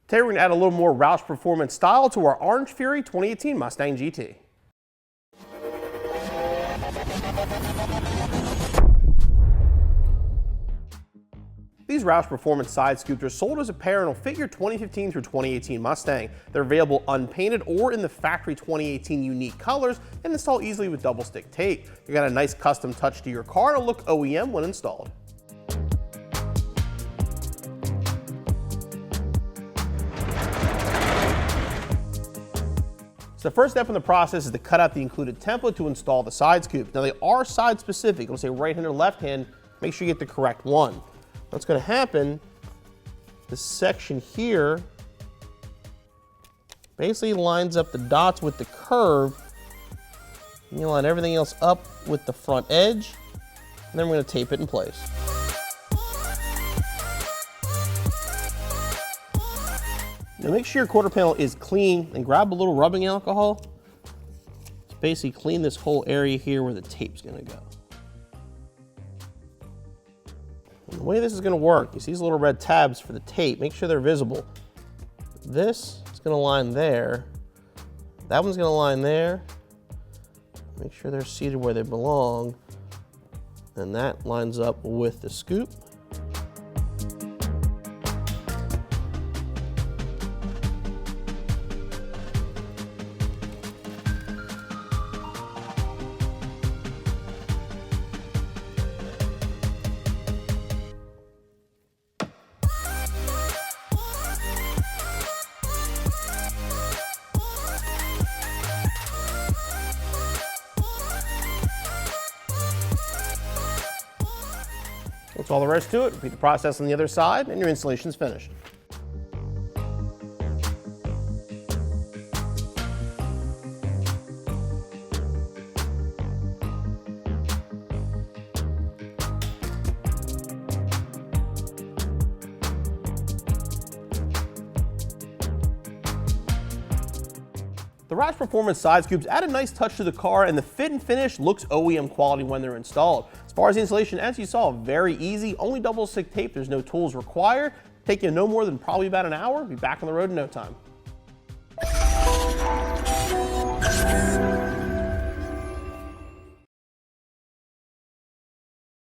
Today we're going to add a little more Roush performance style to our Orange Fury 2018 Mustang GT. These Roush Performance side scoops are sold as a pair and will fit your 2015 through 2018 Mustang. They're available unpainted or in the factory 2018 unique colors and install easily with double stick tape. You got a nice custom touch to your car and it'll look OEM when installed. So the first step in the process is to cut out the included template to install the side scoops. Now they are side specific. It'll say right hand or left hand. Make sure you get the correct one. What's going to happen, this section here basically lines up the dots with the curve. And you line everything else up with the front edge, and then we're going to tape it in place. Now make sure your quarter panel is clean and grab a little rubbing alcohol to basically clean this whole area here where the tape's going to go. And the way this is going to work, you see these little red tabs for the tape, make sure they're visible. This is going to line there, that one's going to line there, make sure they're seated where they belong, and that lines up with the scoop. That's all there is to it. Repeat the process on the other side and your installation is finished. The Roush Performance side scoops add a nice touch to the car, and the fit and finish looks OEM quality when they're installed. As far as the installation, as you saw, very easy, only double stick tape, there's no tools required. Take you no more than probably about an hour. Be back on the road in no time.